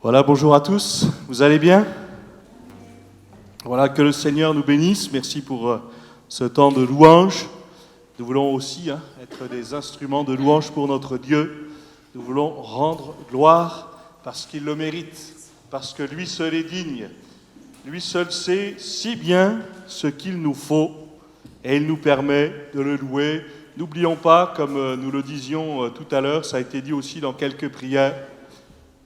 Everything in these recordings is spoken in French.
Voilà, bonjour à tous, vous allez bien? Voilà, que le Seigneur nous bénisse, merci pour ce temps de louange. Nous voulons aussi être des instruments de louange pour notre Dieu. Nous voulons rendre gloire parce qu'il le mérite, parce que lui seul est digne. Lui seul sait si bien ce qu'il nous faut et il nous permet de le louer. N'oublions pas, comme nous le disions tout à l'heure, ça a été dit aussi dans quelques prières,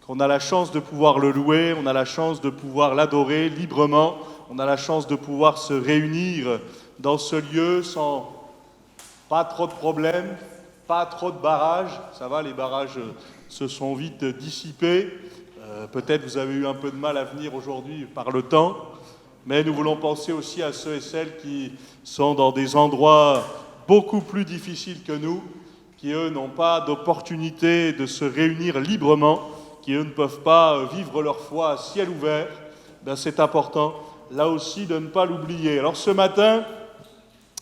qu'on a la chance de pouvoir le louer, on a la chance de pouvoir l'adorer librement, on a la chance de pouvoir se réunir dans ce lieu sans pas trop de problèmes, pas trop de barrages. Ça va, les barrages se sont vite dissipés. Peut-être vous avez eu un peu de mal à venir aujourd'hui par le temps, mais nous voulons penser aussi à ceux et celles qui sont dans des endroits beaucoup plus difficiles que nous, qui eux n'ont pas d'opportunité de se réunir librement, qui eux ne peuvent pas vivre leur foi à ciel ouvert. Ben, c'est important, là aussi, de ne pas l'oublier. Alors ce matin,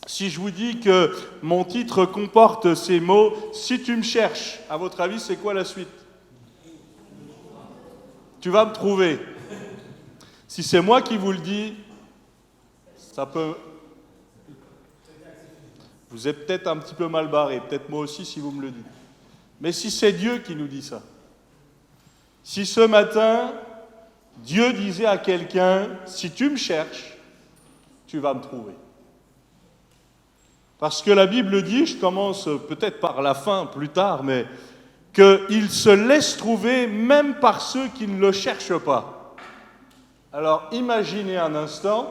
si je vous dis que mon titre comporte ces mots, « Si tu me cherches », à votre avis, c'est quoi la suite? Tu vas me trouver. Si c'est moi qui vous le dis, ça peut... Vous êtes peut-être un petit peu mal barré, peut-être moi aussi si vous me le dites. Mais si c'est Dieu qui nous dit ça, si ce matin, Dieu disait à quelqu'un, « Si tu me cherches, tu vas me trouver ». Parce que la Bible dit, je commence peut-être par la fin plus tard, mais qu'il se laisse trouver même par ceux qui ne le cherchent pas. Alors imaginez un instant,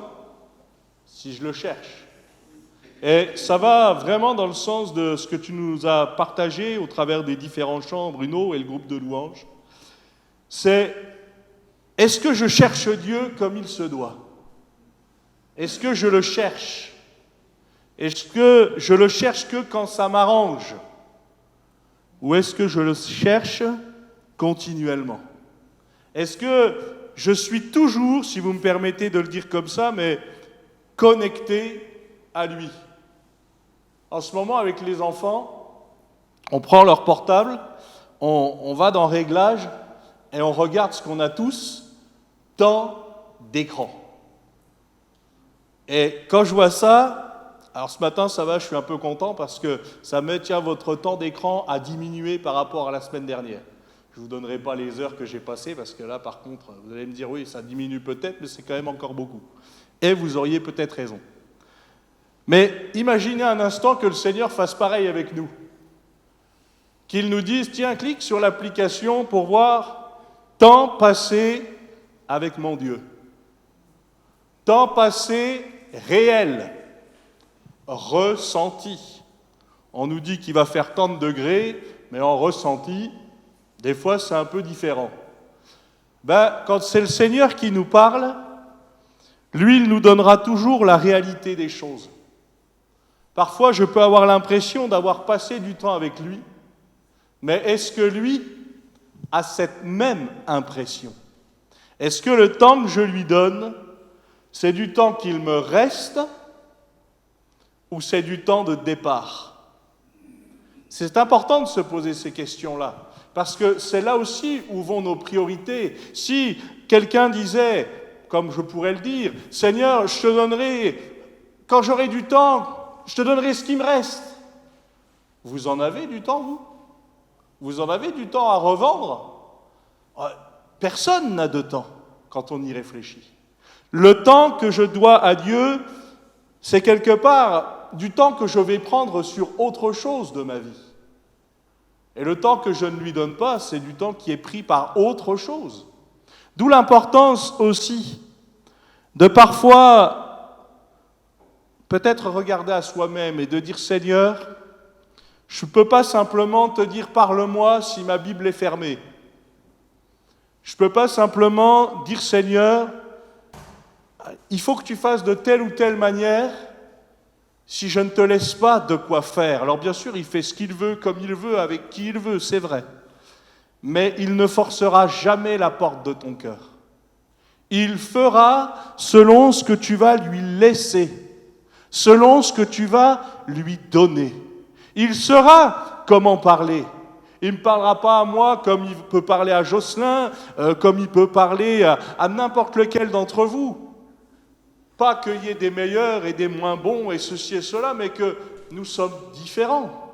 si je le cherche. Et ça va vraiment dans le sens de ce que tu nous as partagé au travers des différents chants, Bruno et le groupe de louanges. C'est, est-ce que je cherche Dieu comme il se doit? Est-ce que je le cherche? Est-ce que je le cherche que quand ça m'arrange? Ou est-ce que je le cherche continuellement? Est-ce que je suis toujours, si vous me permettez de le dire comme ça, mais connecté à lui? En ce moment, avec les enfants, on prend leur portable, on va dans Réglages, et on regarde ce qu'on a tous, temps d'écran. Et quand je vois ça, alors ce matin ça va, je suis un peu content parce que ça met, tiens, votre temps d'écran a diminué par rapport à la semaine dernière. Je ne vous donnerai pas les heures que j'ai passées parce que là par contre, vous allez me dire oui, ça diminue peut-être, mais c'est quand même encore beaucoup. Et vous auriez peut-être raison. Mais imaginez un instant que le Seigneur fasse pareil avec nous. Qu'il nous dise, tiens, clique sur l'application pour voir temps passé avec mon Dieu. Temps passé réel, ressenti. On nous dit qu'il va faire tant de degrés, mais en ressenti, des fois c'est un peu différent. Quand c'est le Seigneur qui nous parle, lui, il nous donnera toujours la réalité des choses. Parfois, je peux avoir l'impression d'avoir passé du temps avec lui, mais est-ce que lui a cette même impression? Est-ce que le temps que je lui donne, c'est du temps qu'il me reste ou c'est du temps de départ? C'est important de se poser ces questions-là, parce que c'est là aussi où vont nos priorités. Si quelqu'un disait, comme je pourrais le dire, « Seigneur, je te donnerai, quand j'aurai du temps, je te donnerai ce qui me reste. » Vous en avez du temps, vous? Vous en avez du temps à revendre? Personne n'a de temps quand on y réfléchit. Le temps que je dois à Dieu, c'est quelque part du temps que je vais prendre sur autre chose de ma vie. Et le temps que je ne lui donne pas, c'est du temps qui est pris par autre chose. D'où l'importance aussi de parfois peut-être regarder à soi-même et de dire « Seigneur, je ne peux pas simplement te dire « Parle-moi » si ma Bible est fermée. Je ne peux pas simplement dire « Seigneur, il faut que tu fasses de telle ou telle manière » si je ne te laisse pas de quoi faire. Alors bien sûr, il fait ce qu'il veut, comme il veut, avec qui il veut, c'est vrai. Mais il ne forcera jamais la porte de ton cœur. Il fera selon ce que tu vas lui laisser, selon ce que tu vas lui donner. Il saura comment parler. Il ne me parlera pas à moi comme il peut parler à Jocelyn, comme il peut parler à n'importe lequel d'entre vous. Pas qu'il y ait des meilleurs et des moins bons et ceci et cela, mais que nous sommes différents.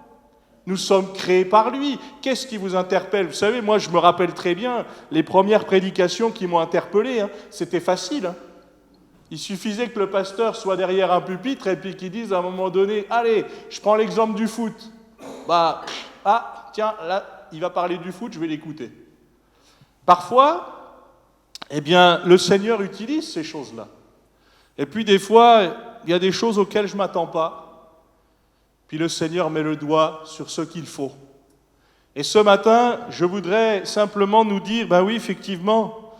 Nous sommes créés par lui. Qu'est-ce qui vous interpelle? Vous savez, moi je me rappelle très bien les premières prédications qui m'ont interpellé. C'était facile. Il suffisait que le pasteur soit derrière un pupitre et puis qu'il dise à un moment donné, allez, je prends l'exemple du foot. Tiens, là, il va parler du foot, je vais l'écouter. Parfois, le Seigneur utilise ces choses-là. Et puis des fois, il y a des choses auxquelles je ne m'attends pas. Puis le Seigneur met le doigt sur ce qu'il faut. Et ce matin, je voudrais simplement nous dire, oui, effectivement,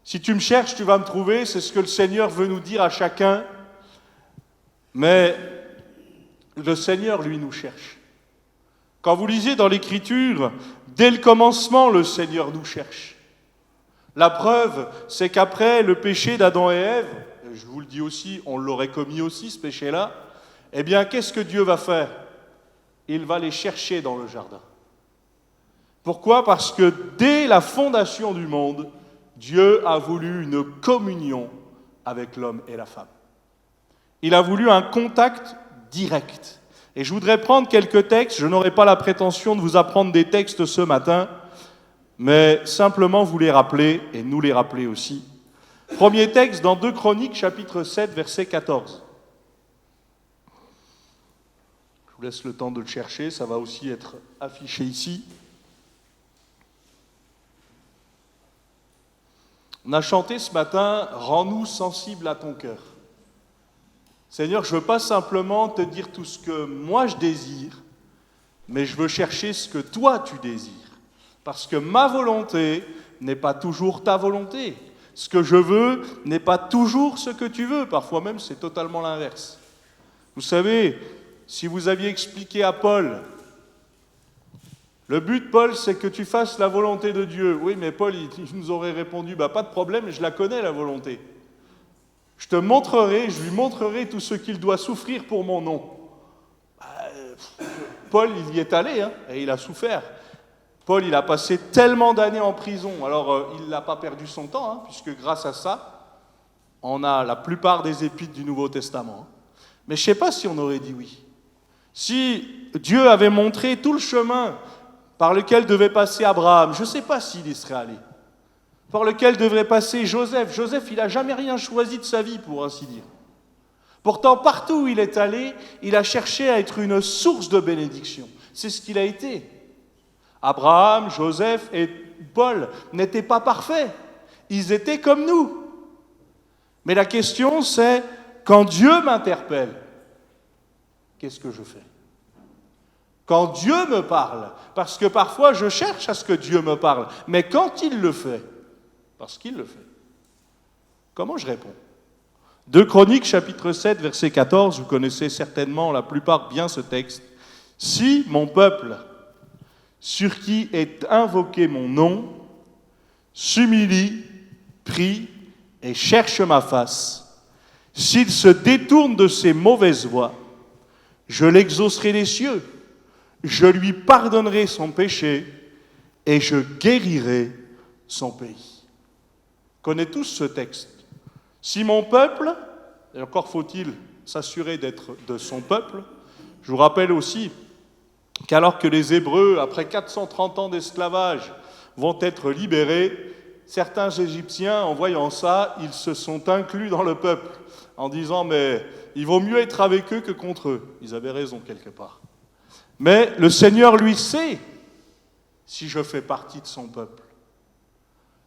si tu me cherches, tu vas me trouver, c'est ce que le Seigneur veut nous dire à chacun. Mais le Seigneur, lui, nous cherche. Quand vous lisez dans l'Écriture, dès le commencement, le Seigneur nous cherche. La preuve, c'est qu'après le péché d'Adam et Ève, je vous le dis aussi, on l'aurait commis aussi, ce péché-là, qu'est-ce que Dieu va faire? Il va les chercher dans le jardin. Pourquoi? Parce que dès la fondation du monde, Dieu a voulu une communion avec l'homme et la femme. Il a voulu un contact direct. Et je voudrais prendre quelques textes, je n'aurai pas la prétention de vous apprendre des textes ce matin, mais simplement vous les rappeler et nous les rappeler aussi. Premier texte dans 2 Chroniques, chapitre 7, verset 14. Je vous laisse le temps de le chercher, ça va aussi être affiché ici. On a chanté ce matin « Rends-nous sensibles à ton cœur ». Seigneur, je ne veux pas simplement te dire tout ce que moi je désire, mais je veux chercher ce que toi tu désires. Parce que ma volonté n'est pas toujours ta volonté. Ce que je veux n'est pas toujours ce que tu veux. Parfois même, c'est totalement l'inverse. Vous savez, si vous aviez expliqué à Paul, le but, Paul, c'est que tu fasses la volonté de Dieu. Oui, mais Paul, il nous aurait répondu, pas de problème, je la connais, la volonté. Je lui montrerai tout ce qu'il doit souffrir pour mon nom. Paul, il y est allé, et il a souffert. Paul, il a passé tellement d'années en prison. Alors, il n'a pas perdu son temps, puisque grâce à ça, on a la plupart des épîtres du Nouveau Testament. Mais je ne sais pas si on aurait dit oui. Si Dieu avait montré tout le chemin par lequel devait passer Abraham, je ne sais pas s'il y serait allé. Par lequel devrait passer Joseph. Joseph, il n'a jamais rien choisi de sa vie, pour ainsi dire. Pourtant, partout où il est allé, il a cherché à être une source de bénédiction. C'est ce qu'il a été. Abraham, Joseph et Paul n'étaient pas parfaits. Ils étaient comme nous. Mais la question, c'est, quand Dieu m'interpelle, qu'est-ce que je fais? Quand Dieu me parle, parce que parfois je cherche à ce que Dieu me parle, mais quand il le fait, parce qu'il le fait, comment je réponds? 2 Chroniques, chapitre 7, verset 14, vous connaissez certainement la plupart bien ce texte. « Si mon peuple, sur qui est invoqué mon nom, s'humilie, prie et cherche ma face, s'il se détourne de ses mauvaises voies, je l'exaucerai des cieux, je lui pardonnerai son péché et je guérirai son pays. » Connaît tous ce texte. Si mon peuple, et encore faut-il s'assurer d'être de son peuple, je vous rappelle aussi qu'alors que les Hébreux, après 430 ans d'esclavage, vont être libérés, certains Égyptiens, en voyant ça, ils se sont inclus dans le peuple, en disant « mais il vaut mieux être avec eux que contre eux ». Ils avaient raison quelque part. Mais le Seigneur, lui, sait si je fais partie de son peuple.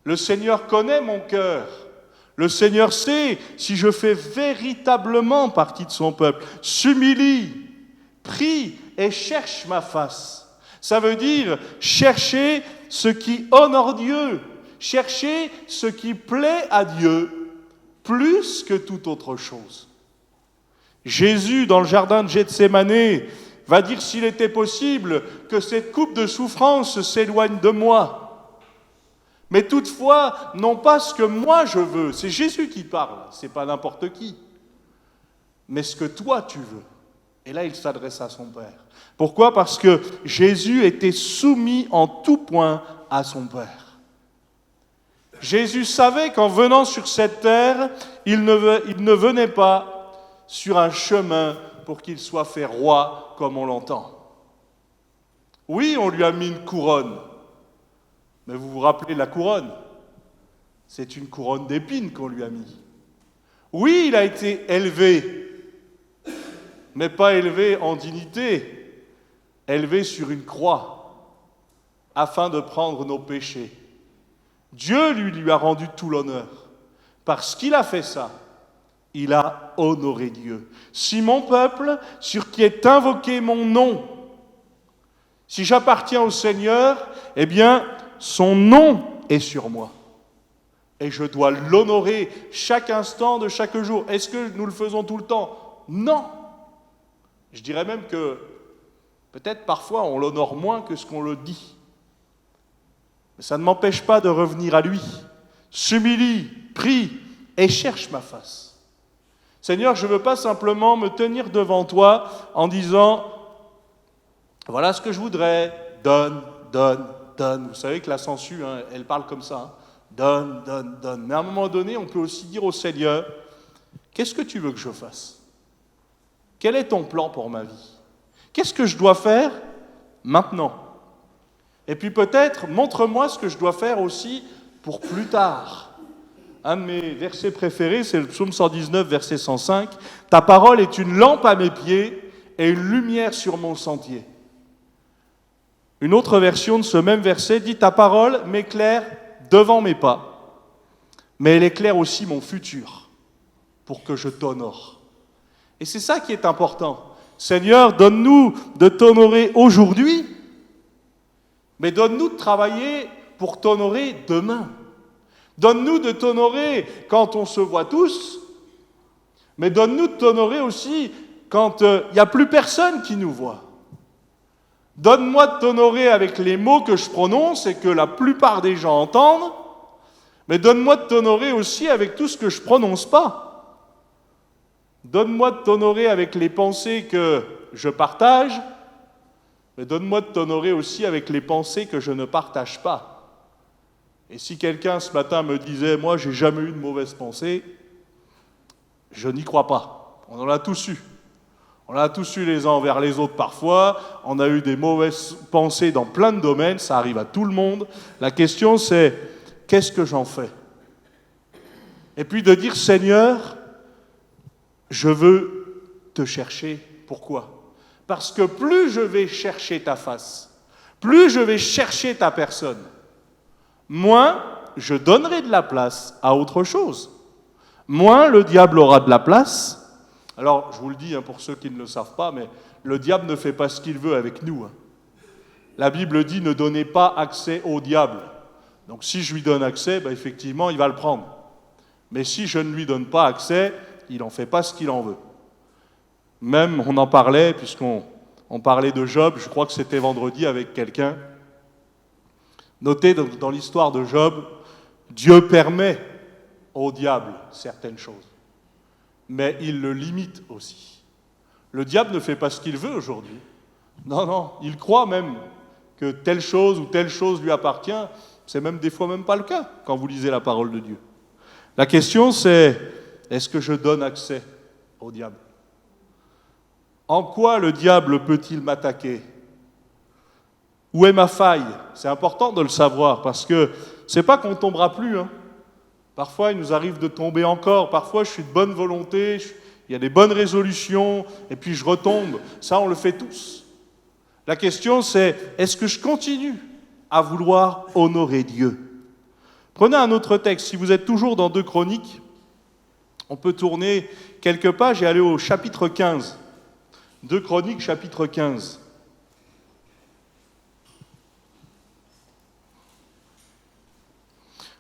Le Seigneur connaît mon cœur. Le Seigneur sait si je fais véritablement partie de son peuple. S'humilie, prie et cherche ma face. Ça veut dire chercher ce qui honore Dieu, chercher ce qui plaît à Dieu plus que toute autre chose. Jésus, dans le jardin de Gethsémanée, va dire s'il était possible que cette coupe de souffrance s'éloigne de moi. Mais toutefois, non pas ce que moi je veux, c'est Jésus qui parle, c'est pas n'importe qui, mais ce que toi tu veux. Et là, il s'adresse à son Père. Pourquoi ? Parce que Jésus était soumis en tout point à son Père. Jésus savait qu'en venant sur cette terre, il ne venait pas sur un chemin pour qu'il soit fait roi comme on l'entend. Oui, on lui a mis une couronne. Mais vous vous rappelez la couronne ? C'est une couronne d'épines qu'on lui a mis. Oui, il a été élevé, mais pas élevé en dignité, élevé sur une croix, afin de prendre nos péchés. Dieu lui a rendu tout l'honneur. Parce qu'il a fait ça, il a honoré Dieu. Si mon peuple, sur qui est invoqué mon nom, si j'appartiens au Seigneur, eh bien, son nom est sur moi. Et je dois l'honorer chaque instant de chaque jour. Est-ce que nous le faisons tout le temps ? Non. Je dirais même que peut-être parfois on l'honore moins que ce qu'on le dit. Mais ça ne m'empêche pas de revenir à lui. S'humilie, prie et cherche ma face. Seigneur, je ne veux pas simplement me tenir devant toi en disant « Voilà ce que je voudrais, donne, donne, donne. » Vous savez que la sangsue, elle parle comme ça. Hein. Donne, donne, donne. Mais à un moment donné, on peut aussi dire au Seigneur, qu'est-ce que tu veux que je fasse ? Quel est ton plan pour ma vie ? Qu'est-ce que je dois faire maintenant ? Et puis peut-être, montre-moi ce que je dois faire aussi pour plus tard. Un de mes versets préférés, c'est le psaume 119, verset 105. « Ta parole est une lampe à mes pieds et une lumière sur mon sentier. » Une autre version de ce même verset dit « Ta parole m'éclaire devant mes pas, mais elle éclaire aussi mon futur, pour que je t'honore. » Et c'est ça qui est important. Seigneur, donne-nous de t'honorer aujourd'hui, mais donne-nous de travailler pour t'honorer demain. Donne-nous de t'honorer quand on se voit tous, mais donne-nous de t'honorer aussi quand il n'y a plus personne qui nous voit. Donne-moi de t'honorer avec les mots que je prononce et que la plupart des gens entendent, mais donne-moi de t'honorer aussi avec tout ce que je ne prononce pas. Donne-moi de t'honorer avec les pensées que je partage, mais donne-moi de t'honorer aussi avec les pensées que je ne partage pas. Et si quelqu'un ce matin me disait « Moi, j'ai jamais eu de mauvaise pensée », je n'y crois pas. On en a tous eu. On a tous eu les uns envers les autres parfois, on a eu des mauvaises pensées dans plein de domaines, ça arrive à tout le monde. La question c'est, qu'est-ce que j'en fais ? Et puis de dire, Seigneur, je veux te chercher. Pourquoi ? Parce que plus je vais chercher ta face, plus je vais chercher ta personne, moins je donnerai de la place à autre chose. Moins le diable aura de la place. Alors, je vous le dis pour ceux qui ne le savent pas, mais le diable ne fait pas ce qu'il veut avec nous. La Bible dit « ne donnez pas accès au diable ». Donc si je lui donne accès, effectivement, il va le prendre. Mais si je ne lui donne pas accès, il n'en fait pas ce qu'il en veut. Même, on en parlait, puisqu'on parlait de Job, je crois que c'était vendredi avec quelqu'un. Notez dans l'histoire de Job, Dieu permet au diable certaines choses. Mais il le limite aussi. Le diable ne fait pas ce qu'il veut aujourd'hui. Non, il croit même que telle chose ou telle chose lui appartient. C'est même des fois même pas le cas quand vous lisez la parole de Dieu. La question c'est, est-ce que je donne accès au diable ? En quoi le diable peut-il m'attaquer ? Où est ma faille ? C'est important de le savoir parce que c'est pas qu'on ne tombera plus, Parfois, il nous arrive de tomber encore. Parfois, je suis de bonne volonté, il y a des bonnes résolutions, et puis je retombe. Ça, on le fait tous. La question, c'est, est-ce que je continue à vouloir honorer Dieu ? Prenez un autre texte. Si vous êtes toujours dans 2 Chroniques, on peut tourner quelques pages et aller au chapitre 15. 2 Chroniques, chapitre 15.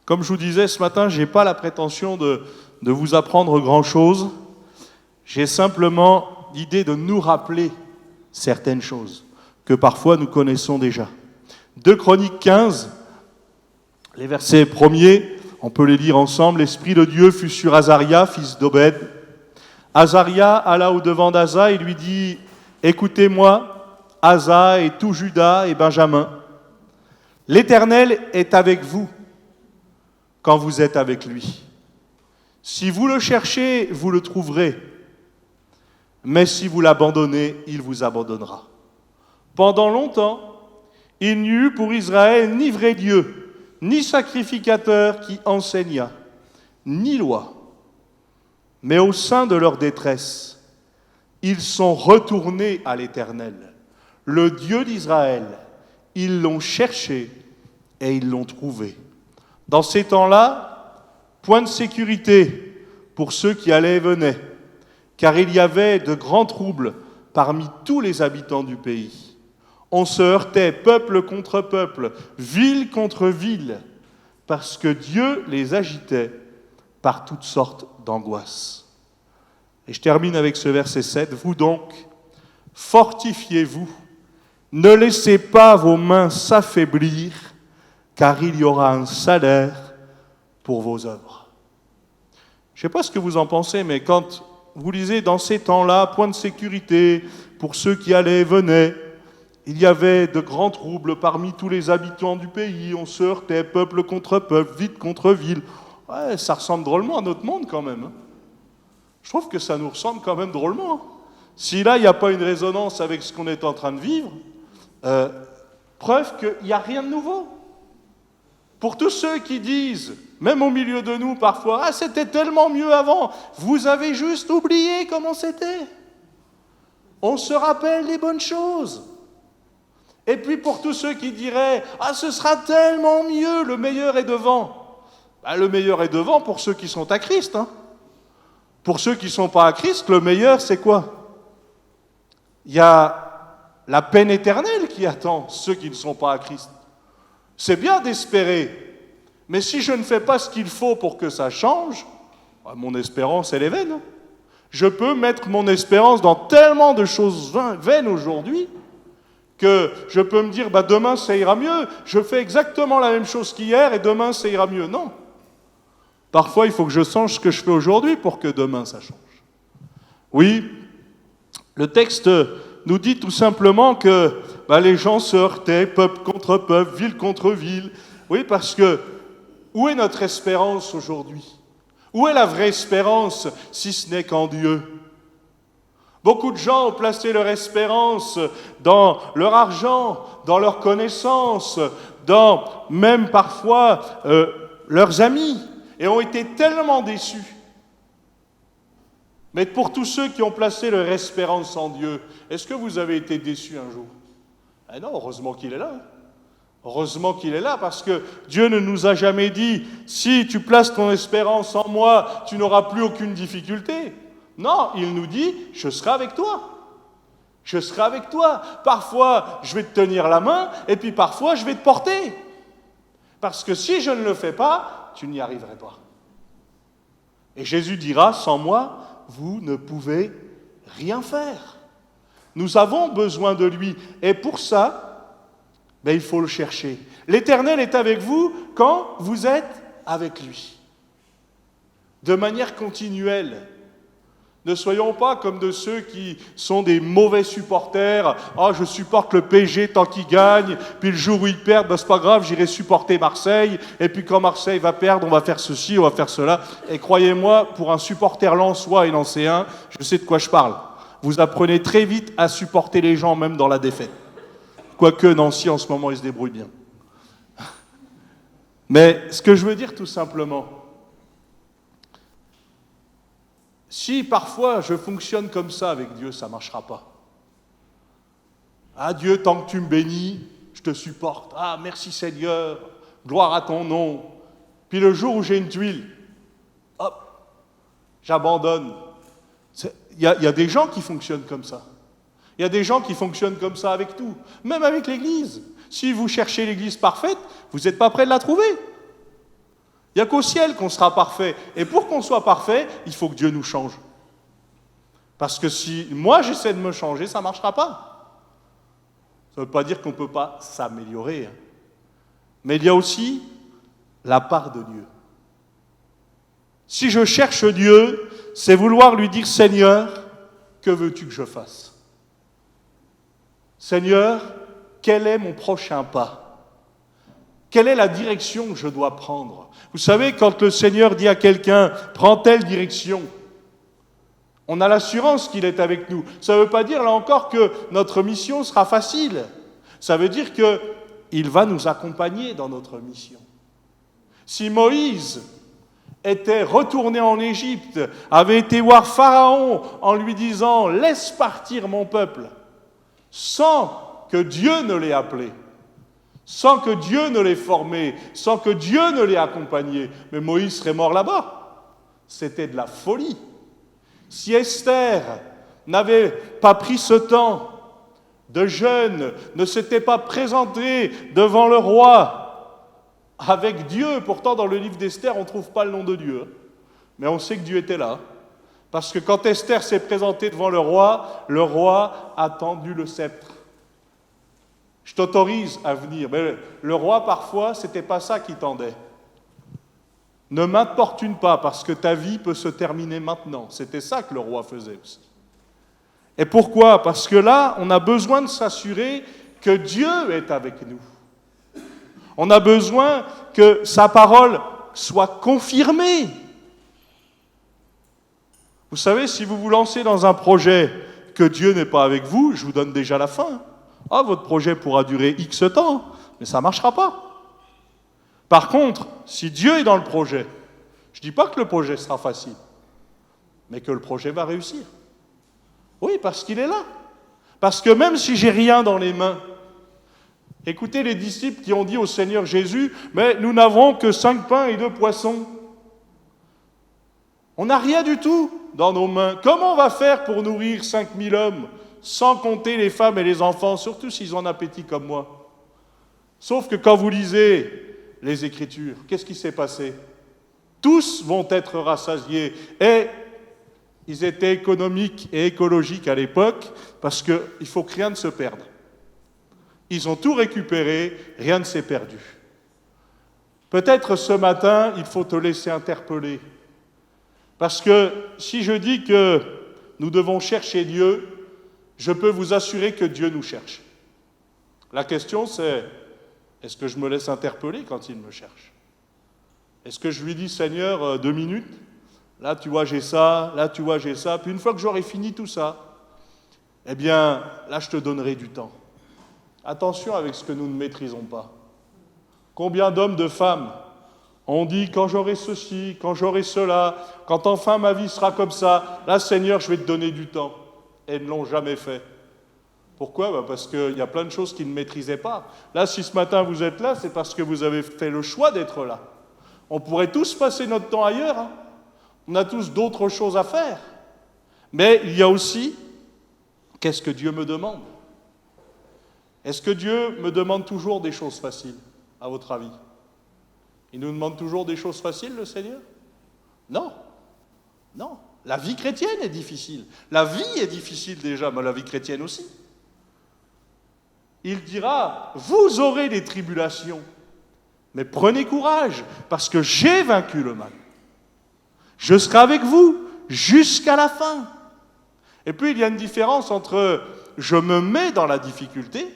Comme je vous disais ce matin, je n'ai pas la prétention de vous apprendre grand-chose. J'ai simplement l'idée de nous rappeler certaines choses que parfois nous connaissons déjà. 2 Chroniques 15, les versets premiers, on peut les lire ensemble. « L'Esprit de Dieu fut sur Azaria, fils d'Obed. Azaria alla au-devant d'Asa et lui dit Écoutez-moi, Asa et tout Juda et Benjamin. L'Éternel est avec vous quand vous êtes avec lui. Si vous le cherchez, vous le trouverez. Mais si vous l'abandonnez, il vous abandonnera. Pendant longtemps, il n'y eut pour Israël ni vrai Dieu, ni sacrificateur qui enseignât, ni loi. Mais au sein de leur détresse, ils sont retournés à l'Éternel, le Dieu d'Israël. Ils l'ont cherché et ils l'ont trouvé. Dans ces temps-là, point de sécurité pour ceux qui allaient et venaient, car il y avait de grands troubles parmi tous les habitants du pays. On se heurtait peuple contre peuple, ville contre ville, parce que Dieu les agitait par toutes sortes d'angoisses. Et je termine avec ce verset 7. Vous donc, fortifiez-vous, ne laissez pas vos mains s'affaiblir, car il y aura un salaire pour vos œuvres. Je ne sais pas ce que vous en pensez, mais quand vous lisez dans ces temps-là, point de sécurité pour ceux qui allaient et venaient, il y avait de grands troubles parmi tous les habitants du pays, on se heurtait peuple contre peuple, ville contre ville. Ouais, ça ressemble drôlement à notre monde quand même. Je trouve que ça nous ressemble quand même drôlement. Si là, il n'y a pas une résonance avec ce qu'on est en train de vivre, preuve qu'il n'y a rien de nouveau. Pour tous ceux qui disent, même au milieu de nous parfois, « Ah, c'était tellement mieux avant », vous avez juste oublié comment c'était. On se rappelle les bonnes choses. Et puis pour tous ceux qui diraient « Ah, ce sera tellement mieux, le meilleur est devant ». Le meilleur est devant pour ceux qui sont à Christ. Pour ceux qui ne sont pas à Christ, le meilleur, c'est quoi? Il y a la peine éternelle qui attend ceux qui ne sont pas à Christ. C'est bien d'espérer, mais si je ne fais pas ce qu'il faut pour que ça change, mon espérance, elle est vaine. Je peux mettre mon espérance dans tellement de choses vaines aujourd'hui que je peux me dire, demain ça ira mieux, je fais exactement la même chose qu'hier et demain ça ira mieux. Non. Parfois, il faut que je change ce que je fais aujourd'hui pour que demain ça change. Oui, le texte nous dit tout simplement que les gens se heurtaient, peuple contre peuple, ville contre ville. Oui, parce que où est notre espérance aujourd'hui? Où est la vraie espérance si ce n'est qu'en Dieu? Beaucoup de gens ont placé leur espérance dans leur argent, dans leurs connaissances, dans même parfois leurs amis, et ont été tellement déçus. Mais pour tous ceux qui ont placé leur espérance en Dieu, est-ce que vous avez été déçus un jour? Non, heureusement qu'il est là. Heureusement qu'il est là, parce que Dieu ne nous a jamais dit « Si tu places ton espérance en moi, tu n'auras plus aucune difficulté ». Non, il nous dit « Je serai avec toi ». Je serai avec toi. Parfois, je vais te tenir la main, et puis parfois, je vais te porter. Parce que si je ne le fais pas, tu n'y arriverais pas. Et Jésus dira « Sans moi, vous ne pouvez rien faire ». Nous avons besoin de lui. Et pour ça, il faut le chercher. L'Éternel est avec vous quand vous êtes avec lui. De manière continuelle. Ne soyons pas comme de ceux qui sont des mauvais supporters. « Ah, je supporte le PSG tant qu'il gagne, puis le jour où ils perdent, c'est pas grave, j'irai supporter Marseille, et puis quand Marseille va perdre, on va faire ceci, on va faire cela. » Et croyez-moi, pour un supporter lensois et lancéen, je sais de quoi je parle. Vous apprenez très vite à supporter les gens, même dans la défaite. Quoique Nancy, en ce moment, il se débrouille bien. Mais ce que je veux dire tout simplement, si parfois je fonctionne comme ça avec Dieu, ça ne marchera pas. Ah Dieu, tant que tu me bénis, je te supporte. Ah merci Seigneur, gloire à ton nom. Puis le jour où j'ai une tuile, hop, j'abandonne. Il y a des gens qui fonctionnent comme ça. Il y a des gens qui fonctionnent comme ça avec tout, même avec l'Église. Si vous cherchez l'Église parfaite, vous n'êtes pas prêt de la trouver. Il n'y a qu'au ciel qu'on sera parfait. Et pour qu'on soit parfait, il faut que Dieu nous change. Parce que si moi j'essaie de me changer, ça ne marchera pas. Ça ne veut pas dire qu'on ne peut pas s'améliorer. Mais il y a aussi la part de Dieu. Si je cherche Dieu, c'est vouloir lui dire « Seigneur, que veux-tu que je fasse ?» Seigneur, quel est mon prochain pas? Quelle est la direction que je dois prendre? Vous savez, quand le Seigneur dit à quelqu'un « prends telle direction », on a l'assurance qu'il est avec nous. Ça ne veut pas dire, là encore, que notre mission sera facile. Ça veut dire qu'il va nous accompagner dans notre mission. Si Moïse était retourné en Égypte, avait été voir Pharaon en lui disant « laisse partir mon peuple », sans que Dieu ne l'ait appelé, sans que Dieu ne l'ait formé, sans que Dieu ne l'ait accompagné, mais Moïse serait mort là-bas. C'était de la folie. Si Esther n'avait pas pris ce temps de jeûne, ne s'était pas présentée devant le roi avec Dieu, pourtant dans le livre d'Esther, on ne trouve pas le nom de Dieu, mais on sait que Dieu était là. Parce que quand Esther s'est présentée devant le roi a tendu le sceptre. Je t'autorise à venir. Mais le roi, parfois, ce n'était pas ça qui tendait. Ne m'importune pas, parce que ta vie peut se terminer maintenant. C'était ça que le roi faisait aussi. Et pourquoi? Parce que là, on a besoin de s'assurer que Dieu est avec nous. On a besoin que sa parole soit confirmée. Vous savez, si vous vous lancez dans un projet que Dieu n'est pas avec vous, je vous donne déjà la fin. Ah, votre projet pourra durer X temps, mais ça ne marchera pas. Par contre, si Dieu est dans le projet, je ne dis pas que le projet sera facile, mais que le projet va réussir. Oui, parce qu'il est là. Parce que même si j'ai rien dans les mains, écoutez les disciples qui ont dit au Seigneur Jésus, mais nous n'avons que 5 pains et 2 poissons. On n'a rien du tout dans nos mains. Comment on va faire pour nourrir 5000 hommes, sans compter les femmes et les enfants, surtout s'ils ont un appétit comme moi? Sauf que quand vous lisez les Écritures, qu'est-ce qui s'est passé? Tous vont être rassasiés. Et ils étaient économiques et écologiques à l'époque, parce qu'il faut que rien ne se perde. Ils ont tout récupéré, rien ne s'est perdu. Peut-être ce matin, il faut te laisser interpeller. Parce que si je dis que nous devons chercher Dieu, je peux vous assurer que Dieu nous cherche. La question c'est, est-ce que je me laisse interpeller quand il me cherche? Est-ce que je lui dis, Seigneur, 2 minutes, là tu vois j'ai ça, là tu vois j'ai ça, puis une fois que j'aurai fini tout ça, eh bien là je te donnerai du temps. Attention avec ce que nous ne maîtrisons pas. Combien d'hommes, de femmes ont dit, quand j'aurai ceci, quand j'aurai cela, quand enfin ma vie sera comme ça, là Seigneur je vais te donner du temps. Et ils ne l'ont jamais fait. Pourquoi? Parce qu'il y a plein de choses qu'ils ne maîtrisaient pas. Là, si ce matin vous êtes là, c'est parce que vous avez fait le choix d'être là. On pourrait tous passer notre temps ailleurs. Hein. On a tous d'autres choses à faire. Mais il y a aussi, qu'est-ce que Dieu me demande? Est-ce que Dieu me demande toujours des choses faciles, à votre avis? Il nous demande toujours des choses faciles, le Seigneur? Non. Non. La vie chrétienne est difficile. La vie est difficile déjà, mais la vie chrétienne aussi. Il dira, vous aurez des tribulations, mais prenez courage, parce que j'ai vaincu le mal. Je serai avec vous jusqu'à la fin. Et puis il y a une différence entre je me mets dans la difficulté,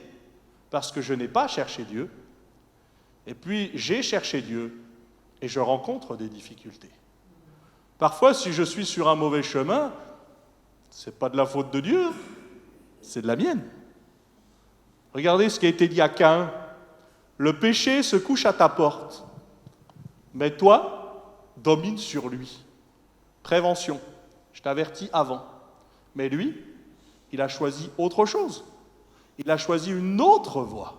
parce que je n'ai pas cherché Dieu, et puis j'ai cherché Dieu, et je rencontre des difficultés. Parfois, si je suis sur un mauvais chemin, ce n'est pas de la faute de Dieu, c'est de la mienne. Regardez ce qui a été dit à Caïn. Le péché se couche à ta porte, mais toi, domine sur lui. Prévention, je t'avertis avant. Mais lui, il a choisi autre chose. Il a choisi une autre voie.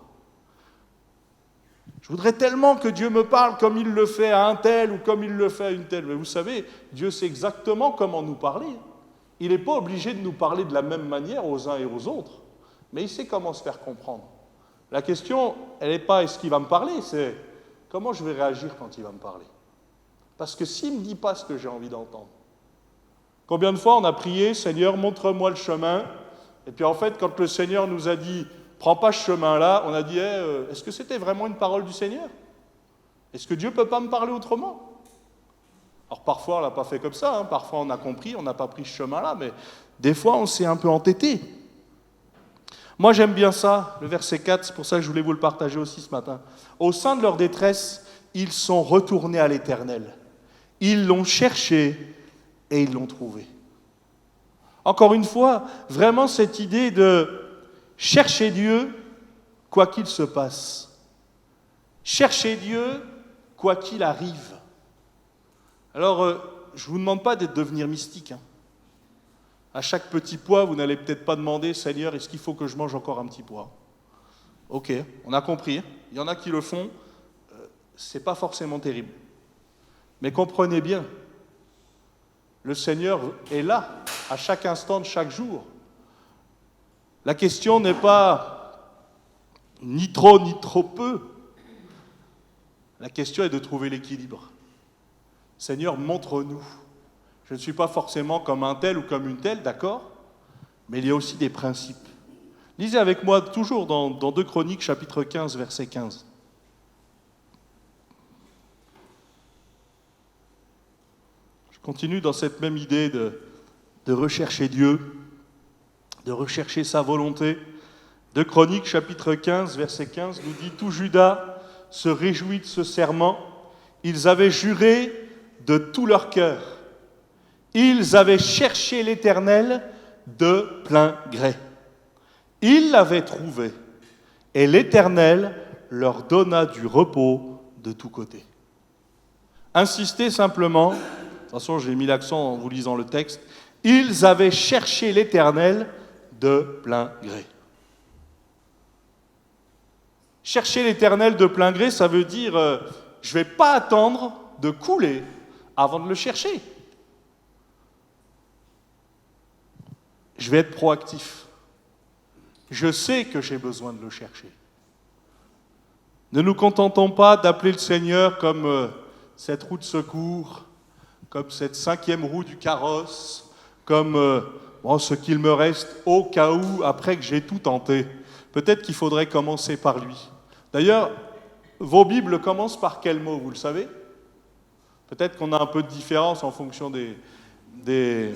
Je voudrais tellement que Dieu me parle comme il le fait à un tel ou comme il le fait à une telle. Mais vous savez, Dieu sait exactement comment nous parler. Il n'est pas obligé de nous parler de la même manière aux uns et aux autres. Mais il sait comment se faire comprendre. La question, elle n'est pas est-ce qu'il va me parler, c'est comment je vais réagir quand il va me parler. Parce que s'il ne me dit pas ce que j'ai envie d'entendre. Combien de fois on a prié, Seigneur, montre-moi le chemin. Et puis en fait, quand le Seigneur nous a dit, prends pas ce chemin-là, on a dit, est-ce que c'était vraiment une parole du Seigneur? Est-ce que Dieu ne peut pas me parler autrement? Alors parfois, on ne l'a pas fait comme ça, hein. Parfois on a compris, on n'a pas pris ce chemin-là, mais des fois, on s'est un peu entêté. Moi, j'aime bien ça, le verset 4, c'est pour ça que je voulais vous le partager aussi ce matin. Au sein de leur détresse, ils sont retournés à l'Éternel. Ils l'ont cherché et ils l'ont trouvé. Encore une fois, vraiment cette idée de chercher Dieu, quoi qu'il se passe. Chercher Dieu, quoi qu'il arrive. Alors, je ne vous demande pas de devenir mystique. À chaque petit pois, vous n'allez peut-être pas demander, Seigneur, est-ce qu'il faut que je mange encore un petit pois? Ok, on a compris. Il y en a qui le font, c'est pas forcément terrible. Mais comprenez bien, le Seigneur est là, à chaque instant de chaque jour. La question n'est pas ni trop peu. La question est de trouver l'équilibre. Seigneur, montre-nous. Je ne suis pas forcément comme un tel ou comme une telle, d'accord? Mais il y a aussi des principes. Lisez avec moi toujours dans 2 Chroniques, chapitre 15, verset 15. Je continue dans cette même idée de rechercher Dieu, de rechercher sa volonté. 2 Chroniques, chapitre 15, verset 15, nous dit « Tout Juda se réjouit de ce serment. Ils avaient juré de tout leur cœur. Ils avaient cherché l'Éternel de plein gré. Ils l'avaient trouvé, et l'Éternel leur donna du repos de tous côtés. » Insistez simplement, de toute façon j'ai mis l'accent en vous lisant le texte, ils avaient cherché l'Éternel de plein gré. Chercher l'Éternel de plein gré, ça veut dire je ne vais pas attendre de couler avant de le chercher. Je vais être proactif. Je sais que j'ai besoin de le chercher. Ne nous contentons pas d'appeler le Seigneur comme cette roue de secours, comme cette 5e roue du carrosse, comme ce qu'il me reste au cas où, après que j'ai tout tenté. Peut-être qu'il faudrait commencer par lui. D'ailleurs, vos Bibles commencent par quel mot, vous le savez? Peut-être qu'on a un peu de différence en fonction des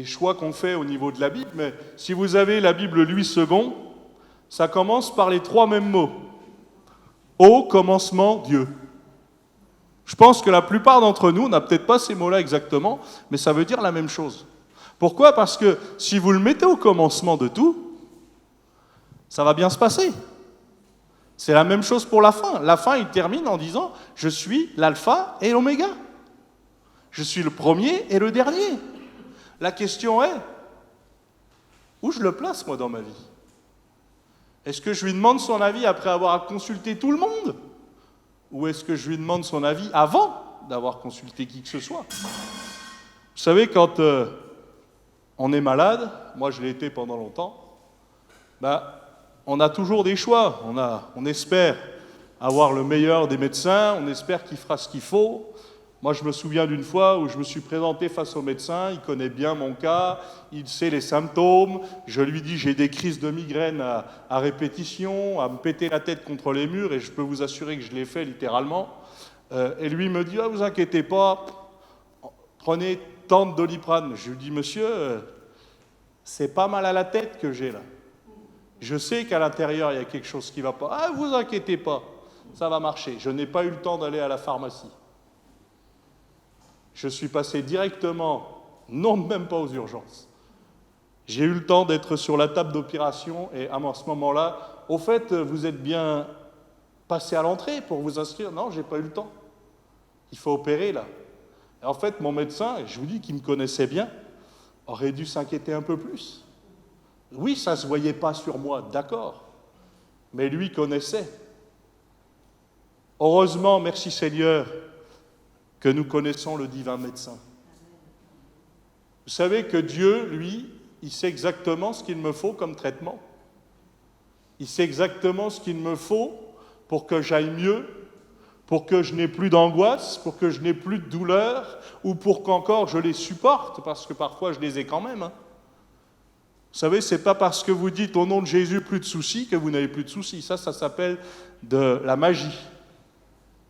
choix qu'on fait au niveau de la Bible, mais si vous avez la Bible Louis II, ça commence par les 3 mêmes mots. Au commencement, Dieu. Je pense que la plupart d'entre nous, on n'a peut-être pas ces mots-là exactement, mais ça veut dire la même chose. Pourquoi? Parce que si vous le mettez au commencement de tout, ça va bien se passer. C'est la même chose pour la fin. La fin, il termine en disant « Je suis l'alpha et l'oméga. Je suis le premier et le dernier. » La question est, où je le place, moi, dans ma vie? Est-ce que je lui demande son avis après avoir consulté tout le monde? Ou est-ce que je lui demande son avis avant d'avoir consulté qui que ce soit? Vous savez, quand on est malade, moi je l'ai été pendant longtemps, on a toujours des choix. On espère avoir le meilleur des médecins, on espère qu'il fera ce qu'il faut. Moi, je me souviens d'une fois où je me suis présenté face au médecin, il connaît bien mon cas, il sait les symptômes, je lui dis j'ai des crises de migraine à répétition, à me péter la tête contre les murs, et je peux vous assurer que je l'ai fait littéralement. Et lui me dit, vous inquiétez pas, prenez tant de Doliprane. Je lui dis, monsieur, c'est pas mal à la tête que j'ai là. Je sais qu'à l'intérieur, il y a quelque chose qui ne va pas. Ah, vous inquiétez pas, ça va marcher. Je n'ai pas eu le temps d'aller à la pharmacie. Je suis passé directement, non même pas aux urgences. J'ai eu le temps d'être sur la table d'opération et à ce moment-là, au fait, vous êtes bien passé à l'entrée pour vous inscrire? Non, j'ai pas eu le temps. Il faut opérer là. Et en fait, mon médecin, je vous dis qu'il me connaissait bien, aurait dû s'inquiéter un peu plus. Oui, ça ne se voyait pas sur moi, d'accord, mais lui connaissait. Heureusement, merci Seigneur, que nous connaissons le divin médecin. Vous savez que Dieu, lui, il sait exactement ce qu'il me faut comme traitement. Il sait exactement ce qu'il me faut pour que j'aille mieux, pour que je n'ai plus d'angoisse, pour que je n'ai plus de douleur, ou pour qu'encore je les supporte, parce que parfois je les ai quand même. Vous savez, ce n'est pas parce que vous dites au nom de Jésus plus de soucis que vous n'avez plus de soucis. Ça s'appelle de la magie.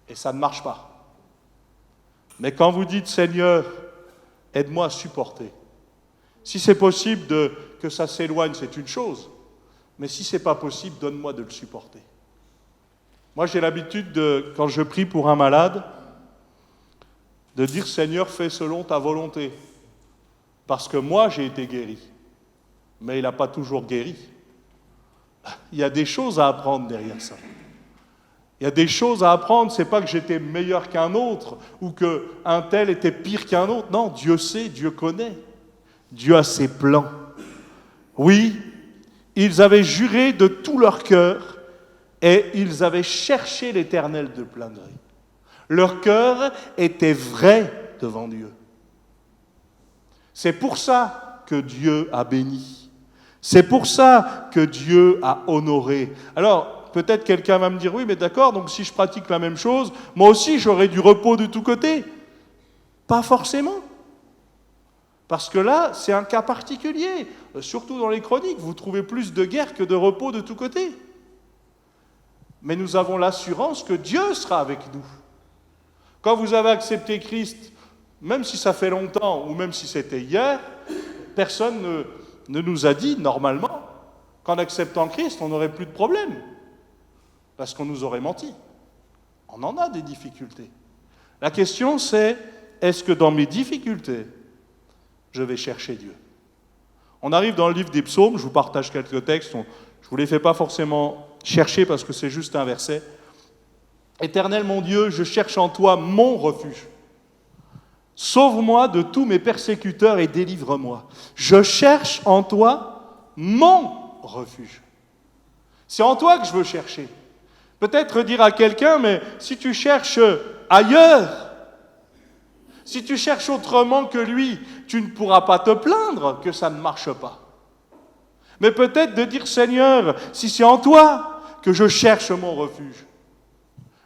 Et ça ne marche pas. Mais quand vous dites, Seigneur, aide-moi à supporter. Si c'est possible que ça s'éloigne, c'est une chose. Mais si ce n'est pas possible, donne-moi de le supporter. Moi, j'ai l'habitude, quand je prie pour un malade, de dire « Seigneur, fais selon ta volonté ». Parce que moi, j'ai été guéri. Mais il n'a pas toujours guéri. Il y a des choses à apprendre derrière ça. Il y a des choses à apprendre. Ce n'est pas que j'étais meilleur qu'un autre ou qu'un tel était pire qu'un autre. Non, Dieu sait, Dieu connaît. Dieu a ses plans. Oui, ils avaient juré de tout leur cœur et ils avaient cherché l'Éternel de plein gré. Leur cœur était vrai devant Dieu. C'est pour ça que Dieu a béni. C'est pour ça que Dieu a honoré. Alors, peut-être quelqu'un va me dire, oui, mais d'accord, donc si je pratique la même chose, moi aussi j'aurai du repos de tous côtés. Pas forcément. Parce que là, c'est un cas particulier. Surtout dans les chroniques, vous trouvez plus de guerre que de repos de tous côtés. Mais nous avons l'assurance que Dieu sera avec nous. Quand vous avez accepté Christ, même si ça fait longtemps ou même si c'était hier, personne ne nous a dit, normalement, qu'en acceptant Christ, on n'aurait plus de problème. Parce qu'on nous aurait menti. On en a des difficultés. La question c'est, est-ce que dans mes difficultés, je vais chercher Dieu? On arrive dans le livre des psaumes, je vous partage quelques textes, je ne vous les fais pas forcément chercher parce que c'est juste un verset. Éternel mon Dieu, je cherche en toi mon refuge. Sauve-moi de tous mes persécuteurs et délivre-moi. Je cherche en toi mon refuge. C'est en toi que je veux chercher. Peut-être dire à quelqu'un, mais si tu cherches ailleurs, si tu cherches autrement que lui, tu ne pourras pas te plaindre que ça ne marche pas. Mais peut-être de dire, Seigneur, si c'est en toi que je cherche mon refuge,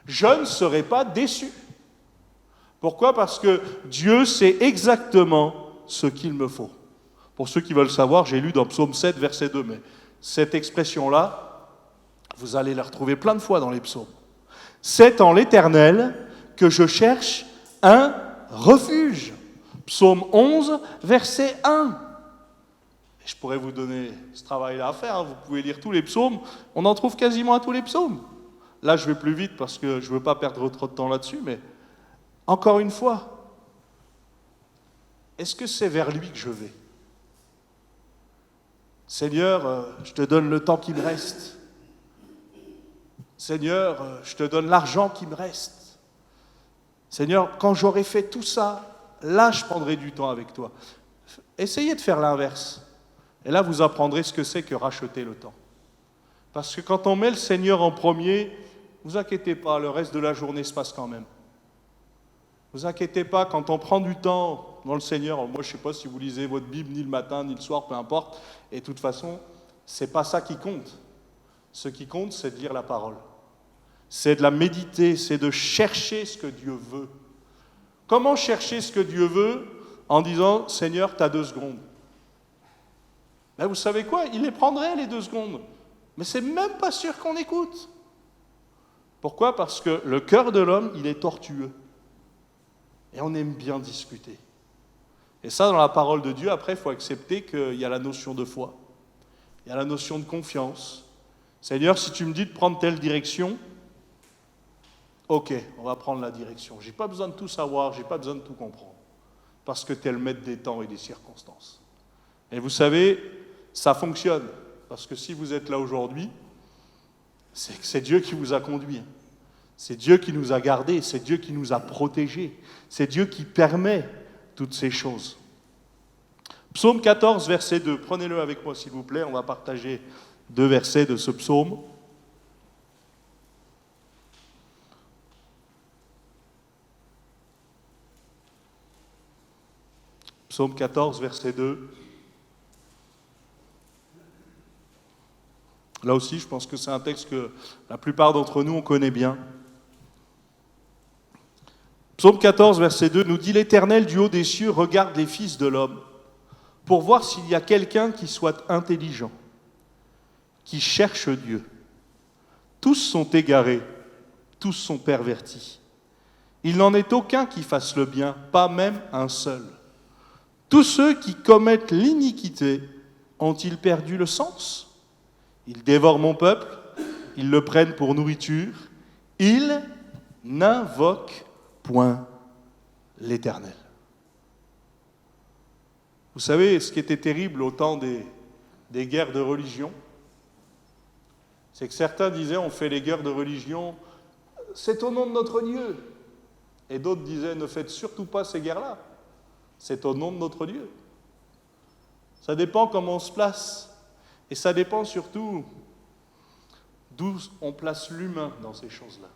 je ne serai pas déçu. Pourquoi? Parce que Dieu sait exactement ce qu'il me faut. Pour ceux qui veulent savoir, j'ai lu dans Psaume 7, verset 2, mais cette expression-là, vous allez la retrouver plein de fois dans les psaumes. C'est en l'Éternel que je cherche un refuge. Psaume 11, verset 1. Et je pourrais vous donner ce travail-là à faire, hein. Vous pouvez lire tous les psaumes, on en trouve quasiment à tous les psaumes. Là, je vais plus vite parce que je ne veux pas perdre trop de temps là-dessus, mais encore une fois, est-ce que c'est vers lui que je vais? Seigneur, je te donne le temps qui me reste. Seigneur, je te donne l'argent qui me reste. Seigneur, quand j'aurai fait tout ça, là, je prendrai du temps avec toi. Essayez de faire l'inverse. Et là, vous apprendrez ce que c'est que racheter le temps. Parce que quand on met le Seigneur en premier, ne vous inquiétez pas, le reste de la journée se passe quand même. Ne vous inquiétez pas, quand on prend du temps dans le Seigneur, moi je ne sais pas si vous lisez votre Bible ni le matin ni le soir, peu importe, et de toute façon, ce n'est pas ça qui compte. Ce qui compte, c'est de lire la parole. C'est de la méditer, c'est de chercher ce que Dieu veut. Comment chercher ce que Dieu veut? En disant, Seigneur, tu as 2 secondes. Ben, vous savez quoi? Il les prendrait, les 2 secondes. Mais c'est même pas sûr qu'on écoute. Pourquoi? Parce que le cœur de l'homme, il est tortueux. Et on aime bien discuter. Et ça, dans la parole de Dieu, après, il faut accepter qu'il y a la notion de foi. Il y a la notion de confiance. Seigneur, si tu me dis de prendre telle direction, ok, on va prendre la direction. Je n'ai pas besoin de tout savoir, je n'ai pas besoin de tout comprendre. Parce que tu es le maître des temps et des circonstances. Et vous savez, ça fonctionne. Parce que si vous êtes là aujourd'hui, c'est que c'est Dieu qui vous a conduit. C'est Dieu qui nous a gardés, c'est Dieu qui nous a protégés. C'est Dieu qui permet toutes ces choses. Psaume 14, verset 2. Prenez-le avec moi, s'il vous plaît. On va partager 2 versets de ce psaume. Psaume 14, verset 2. Là aussi, je pense que c'est un texte que la plupart d'entre nous, on connaît bien. Psaume 14, verset 2, nous dit « L'Éternel du haut des cieux regarde les fils de l'homme pour voir s'il y a quelqu'un qui soit intelligent, qui cherche Dieu. Tous sont égarés, tous sont pervertis. Il n'en est aucun qui fasse le bien, pas même un seul. Tous ceux qui commettent l'iniquité ont-ils perdu le sens? Ils dévorent mon peuple, ils le prennent pour nourriture, ils n'invoquent point l'Éternel. Vous savez, ce qui était terrible au temps des guerres de religion, c'est que certains disaient, on fait les guerres de religion, c'est au nom de notre Dieu. Et d'autres disaient, ne faites surtout pas ces guerres-là, c'est au nom de notre Dieu. Ça dépend comment on se place. Et ça dépend surtout d'où on place l'humain dans ces choses-là.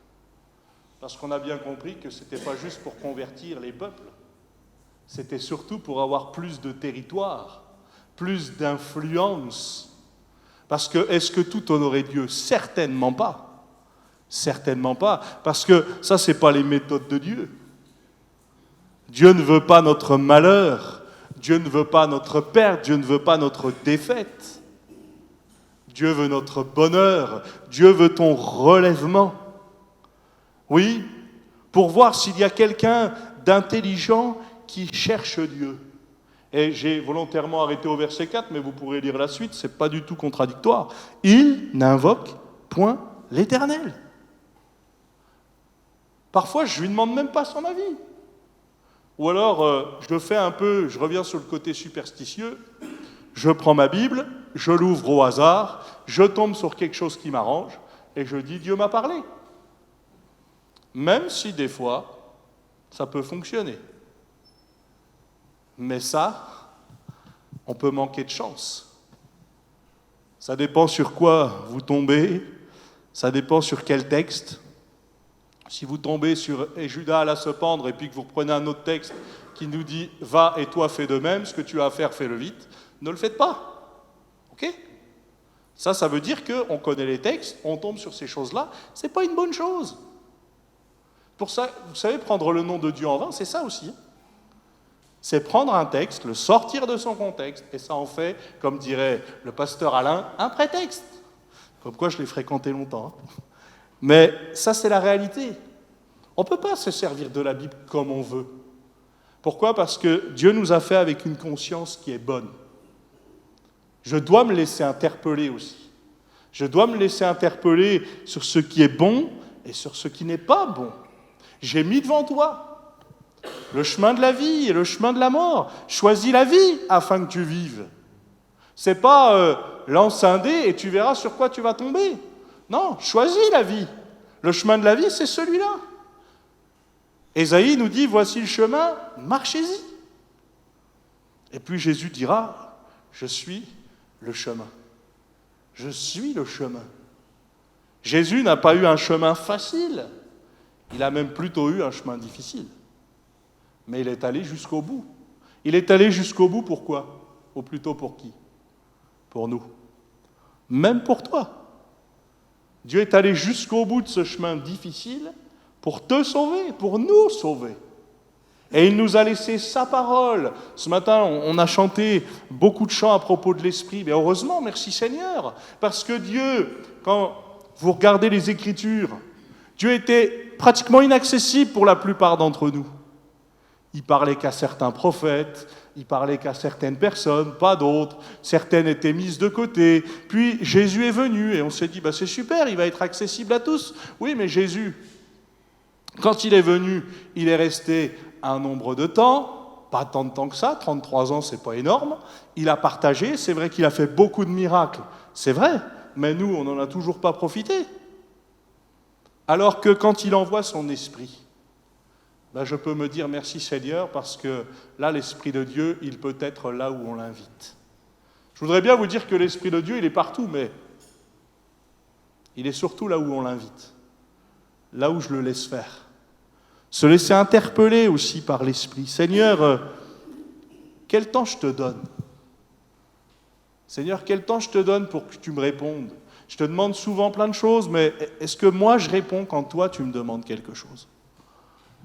Parce qu'on a bien compris que ce n'était pas juste pour convertir les peuples, c'était surtout pour avoir plus de territoire, plus d'influence. Parce que, est-ce que tout honorait Dieu? Certainement pas. Certainement pas. Parce que ça, ce n'est pas les méthodes de Dieu. Dieu ne veut pas notre malheur. Dieu ne veut pas notre perte. Dieu ne veut pas notre défaite. Dieu veut notre bonheur. Dieu veut ton relèvement. Oui, pour voir s'il y a quelqu'un d'intelligent qui cherche Dieu. Et j'ai volontairement arrêté au verset 4, mais vous pourrez lire la suite, ce n'est pas du tout contradictoire. Il n'invoque point l'Éternel. Parfois, je ne lui demande même pas son avis. Ou alors, je reviens sur le côté superstitieux, je prends ma Bible, je l'ouvre au hasard, je tombe sur quelque chose qui m'arrange, et je dis, Dieu m'a parlé. Même si des fois, ça peut fonctionner. Mais ça, on peut manquer de chance. Ça dépend sur quoi vous tombez, ça dépend sur quel texte. Si vous tombez sur « Et Judas alla se pendre » et puis que vous reprenez un autre texte qui nous dit « Va et toi fais de même, ce que tu as à faire, fais-le vite », ne le faites pas. Ok ? Ça veut dire qu'on connaît les textes, on tombe sur ces choses-là, c'est pas une bonne chose. Pour ça, vous savez, prendre le nom de Dieu en vain, c'est ça aussi. C'est prendre un texte, le sortir de son contexte, et ça en fait, comme dirait le pasteur Alain, un prétexte. Comme quoi je l'ai fréquenté longtemps. Mais ça, c'est la réalité. On ne peut pas se servir de la Bible comme on veut. Pourquoi ? Parce que Dieu nous a fait avec une conscience qui est bonne. Je dois me laisser interpeller aussi. Je dois me laisser interpeller sur ce qui est bon et sur ce qui n'est pas bon. J'ai mis devant toi le chemin de la vie et le chemin de la mort. Choisis la vie afin que tu vives. C'est pas lance un dé et tu verras sur quoi tu vas tomber. Non, choisis la vie. Le chemin de la vie, c'est celui-là. Ésaïe nous dit, voici le chemin, marchez-y. Et puis Jésus dira, je suis le chemin. Je suis le chemin. Jésus n'a pas eu un chemin facile. Il a même plutôt eu un chemin difficile. Mais il est allé jusqu'au bout. Il est allé jusqu'au bout, pourquoi ? Ou plutôt pour qui ? Pour nous. Même pour toi. Dieu est allé jusqu'au bout de ce chemin difficile pour te sauver, pour nous sauver. Et il nous a laissé sa parole. Ce matin, on a chanté beaucoup de chants à propos de l'Esprit. Mais heureusement, merci Seigneur. Parce que Dieu, quand vous regardez les Écritures, Dieu était pratiquement inaccessible pour la plupart d'entre nous. Il parlait qu'à certains prophètes, il parlait qu'à certaines personnes, pas d'autres. Certaines étaient mises de côté. Puis Jésus est venu et on s'est dit, c'est super, il va être accessible à tous. Oui, mais Jésus, quand il est venu, il est resté un nombre de temps, pas tant de temps que ça, 33 ans, c'est pas énorme. Il a partagé, c'est vrai qu'il a fait beaucoup de miracles, c'est vrai, mais nous, on n'en a toujours pas profité. Alors que quand il envoie son esprit, je peux me dire merci Seigneur parce que là, l'Esprit de Dieu, il peut être là où on l'invite. Je voudrais bien vous dire que l'Esprit de Dieu, il est partout, mais il est surtout là où on l'invite, là où je le laisse faire. Se laisser interpeller aussi par l'Esprit. Seigneur, quel temps je te donne ? Seigneur, quel temps je te donne pour que tu me répondes ? Je te demande souvent plein de choses, mais est-ce que moi je réponds quand toi tu me demandes quelque chose ?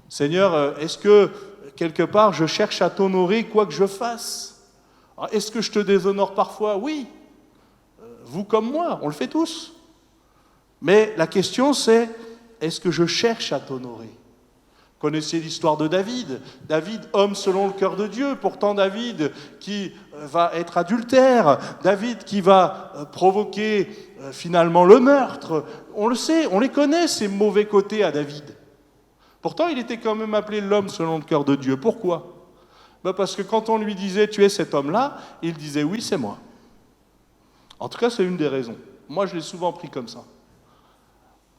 Seigneur, est-ce que, quelque part, je cherche à t'honorer quoi que je fasse ? Alors, est-ce que je te déshonore parfois ? Oui. Vous comme moi, on le fait tous. Mais la question c'est, est-ce que je cherche à t'honorer ? Connaissez l'histoire de David. David, homme selon le cœur de Dieu. Pourtant, David qui va être adultère. David qui va provoquer finalement le meurtre. On le sait, on les connaît, ces mauvais côtés à David. Pourtant, il était quand même appelé l'homme selon le cœur de Dieu. Pourquoi ? Parce que quand on lui disait « tu es cet homme-là », il disait « oui, c'est moi ». En tout cas, c'est une des raisons. Moi, je l'ai souvent pris comme ça.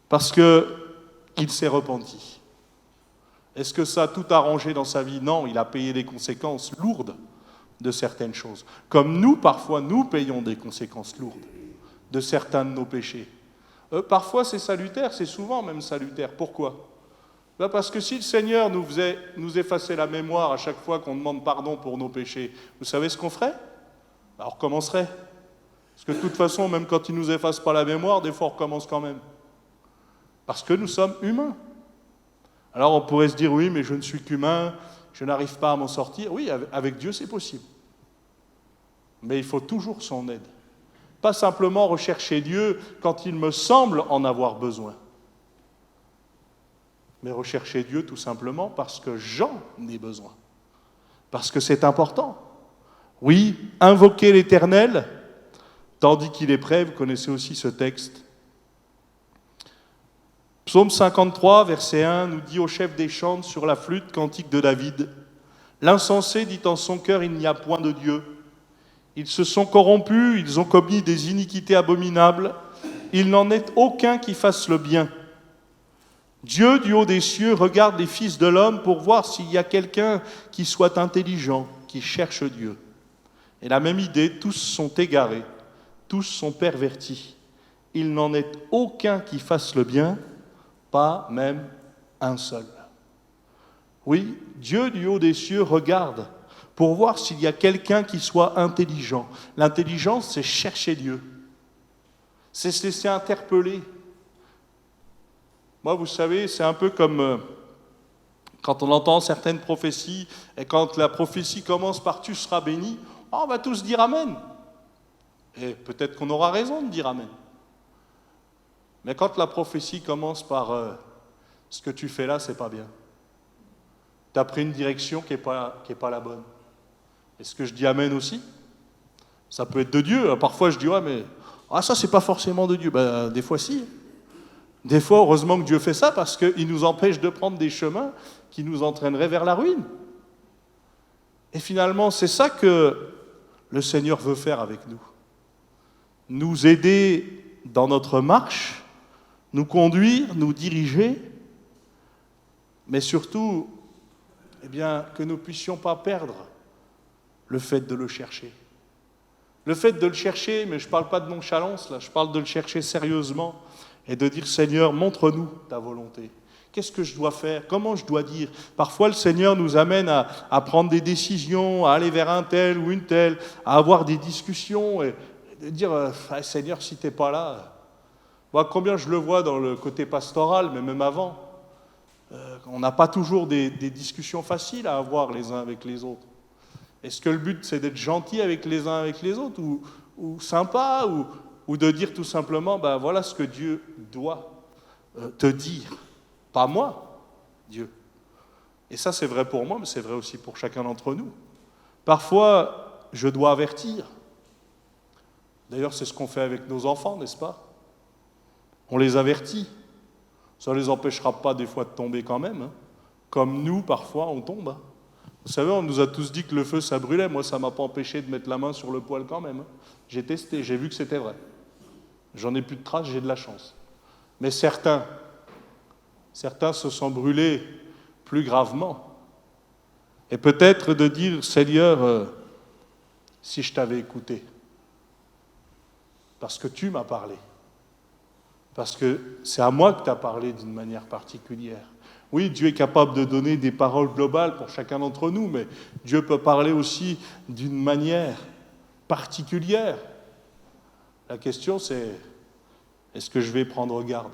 Parce qu'il s'est repenti. Est-ce que ça a tout arrangé dans sa vie ? Non, il a payé des conséquences lourdes de certaines choses. Comme nous, parfois, nous payons des conséquences lourdes de certains de nos péchés. Parfois, c'est salutaire, c'est souvent même salutaire. Pourquoi ? Parce que si le Seigneur nous effaçait la mémoire à chaque fois qu'on demande pardon pour nos péchés, vous savez ce qu'on ferait ? On recommencerait. Parce que de toute façon, même quand il ne nous efface pas la mémoire, des fois on recommence quand même. Parce que nous sommes humains. Alors on pourrait se dire, oui, mais je ne suis qu'humain, je n'arrive pas à m'en sortir. Oui, avec Dieu c'est possible. Mais il faut toujours son aide. Pas simplement rechercher Dieu quand il me semble en avoir besoin. Mais rechercher Dieu tout simplement parce que j'en ai besoin. Parce que c'est important. Oui, invoquer l'Éternel, tandis qu'il est prêt, vous connaissez aussi ce texte. Psaume 53, verset 1, nous dit au chef des chantres sur la flûte, cantique de David, « L'insensé dit en son cœur, il n'y a point de Dieu. Ils se sont corrompus, ils ont commis des iniquités abominables. Il n'en est aucun qui fasse le bien. Dieu, du haut des cieux, regarde les fils de l'homme pour voir s'il y a quelqu'un qui soit intelligent, qui cherche Dieu. Et la même idée, tous sont égarés, tous sont pervertis. Il n'en est aucun qui fasse le bien, pas même un seul. » Oui, Dieu du haut des cieux regarde pour voir s'il y a quelqu'un qui soit intelligent. L'intelligence, c'est chercher Dieu. C'est se laisser interpeller. Moi, vous savez, c'est un peu comme quand on entend certaines prophéties, et quand la prophétie commence par « tu seras béni », on va tous dire « Amen ». Et peut-être qu'on aura raison de dire « Amen ». Mais quand la prophétie commence par « ce que tu fais là, c'est pas bien », tu as pris une direction qui n'est pas la bonne. Est-ce que je dis Amen aussi ? Ça peut être de Dieu. Parfois, je dis, ouais, mais ça, c'est pas forcément de Dieu. Des fois, si. Des fois, heureusement que Dieu fait ça parce qu'il nous empêche de prendre des chemins qui nous entraîneraient vers la ruine. Et finalement, c'est ça que le Seigneur veut faire avec nous. Nous aider dans notre marche, nous conduire, nous diriger, mais surtout, que nous ne puissions pas perdre le fait de le chercher. Le fait de le chercher, mais je ne parle pas de nonchalance, là, je parle de le chercher sérieusement et de dire, Seigneur, montre-nous ta volonté. Qu'est-ce que je dois faire ? Comment je dois dire ? Parfois, le Seigneur nous amène à prendre des décisions, à aller vers un tel ou une telle, à avoir des discussions et de dire, Seigneur, si tu n'es pas là. Moi, combien je le vois dans le côté pastoral, mais même avant, on n'a pas toujours des discussions faciles à avoir les uns avec les autres. Est-ce que le but, c'est d'être gentil avec les uns avec les autres, ou sympa, ou de dire tout simplement, voilà ce que Dieu doit te dire. Pas moi, Dieu. Et ça, c'est vrai pour moi, mais c'est vrai aussi pour chacun d'entre nous. Parfois, je dois avertir. D'ailleurs, c'est ce qu'on fait avec nos enfants, n'est-ce pas ? On les avertit. Ça ne les empêchera pas des fois de tomber quand même. Comme nous, parfois, on tombe. Vous savez, on nous a tous dit que le feu, ça brûlait. Moi, ça ne m'a pas empêché de mettre la main sur le poêle quand même. J'ai testé, j'ai vu que c'était vrai. J'en ai plus de traces, j'ai de la chance. Mais certains se sont brûlés plus gravement. Et peut-être de dire, Seigneur, si je t'avais écouté, parce que tu m'as parlé, parce que c'est à moi que tu as parlé d'une manière particulière. Oui, Dieu est capable de donner des paroles globales pour chacun d'entre nous, mais Dieu peut parler aussi d'une manière particulière. La question, c'est, est-ce que je vais prendre garde ?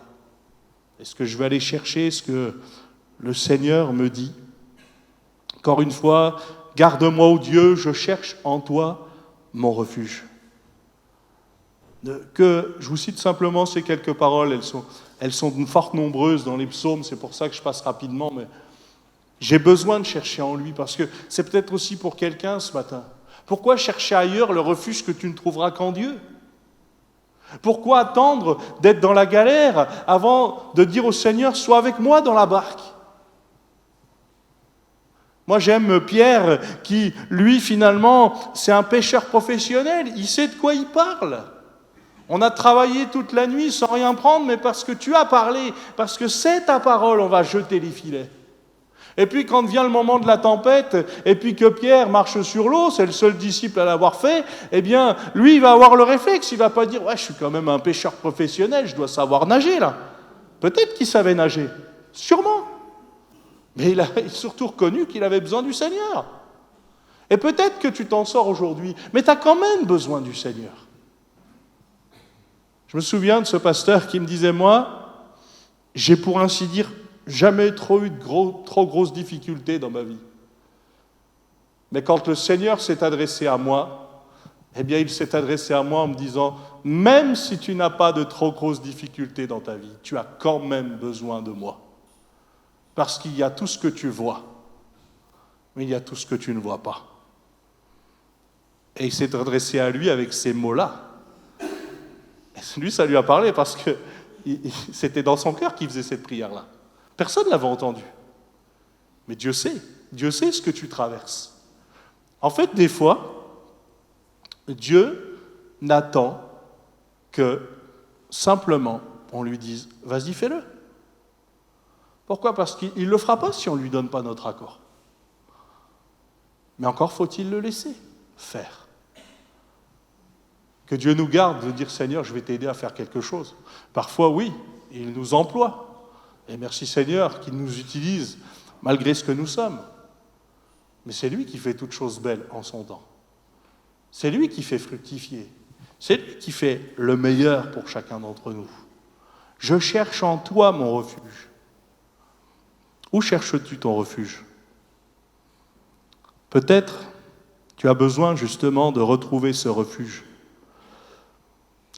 Est-ce que je vais aller chercher ce que le Seigneur me dit ? Encore une fois, garde-moi, ô Dieu, je cherche en toi mon refuge. Je vous cite simplement ces quelques paroles, elles sont fort nombreuses dans les psaumes, c'est pour ça que je passe rapidement, mais J'ai besoin de chercher en lui, parce que c'est peut-être aussi pour quelqu'un ce matin. Pourquoi chercher ailleurs le refuge que tu ne trouveras qu'en Dieu ? Pourquoi attendre d'être dans la galère avant de dire au Seigneur, sois avec moi dans la barque ? Moi, j'aime Pierre qui, lui, finalement, c'est un pêcheur professionnel. Il sait de quoi il parle. On a travaillé toute la nuit sans rien prendre, mais parce que tu as parlé, parce que c'est ta parole, on va jeter les filets. Et puis, quand vient le moment de la tempête, et puis que Pierre marche sur l'eau, c'est le seul disciple à l'avoir fait, eh bien, lui, il va avoir le réflexe. Il ne va pas dire « Ouais, je suis quand même un pêcheur professionnel, je dois savoir nager, là. » Peut-être qu'il savait nager. Sûrement. Mais il a surtout reconnu qu'il avait besoin du Seigneur. Et peut-être que tu t'en sors aujourd'hui, mais tu as quand même besoin du Seigneur. Je me souviens de ce pasteur qui me disait, moi, j'ai pour ainsi dire jamais trop eu de trop grosses difficultés dans ma vie. Mais quand le Seigneur s'est adressé à moi, eh bien il s'est adressé à moi en me disant, même si tu n'as pas de trop grosses difficultés dans ta vie, tu as quand même besoin de moi. Parce qu'il y a tout ce que tu vois, mais il y a tout ce que tu ne vois pas. Et il s'est adressé à lui avec ces mots-là. Et lui, ça lui a parlé parce que c'était dans son cœur qu'il faisait cette prière-là. Personne ne l'avait entendu. Mais Dieu sait ce que tu traverses. En fait, des fois, Dieu n'attend que simplement on lui dise « Vas-y, fais-le ». Pourquoi ? Parce qu'il ne le fera pas si on ne lui donne pas notre accord. Mais encore faut-il le laisser faire. Que Dieu nous garde de dire « Seigneur, je vais t'aider à faire quelque chose ». Parfois, oui, il nous emploie. Et merci Seigneur qu'il nous utilise malgré ce que nous sommes. Mais c'est lui qui fait toutes choses belles en son temps. C'est lui qui fait fructifier. C'est lui qui fait le meilleur pour chacun d'entre nous. Je cherche en toi mon refuge. Où cherches-tu ton refuge ? Peut-être tu as besoin justement de retrouver ce refuge.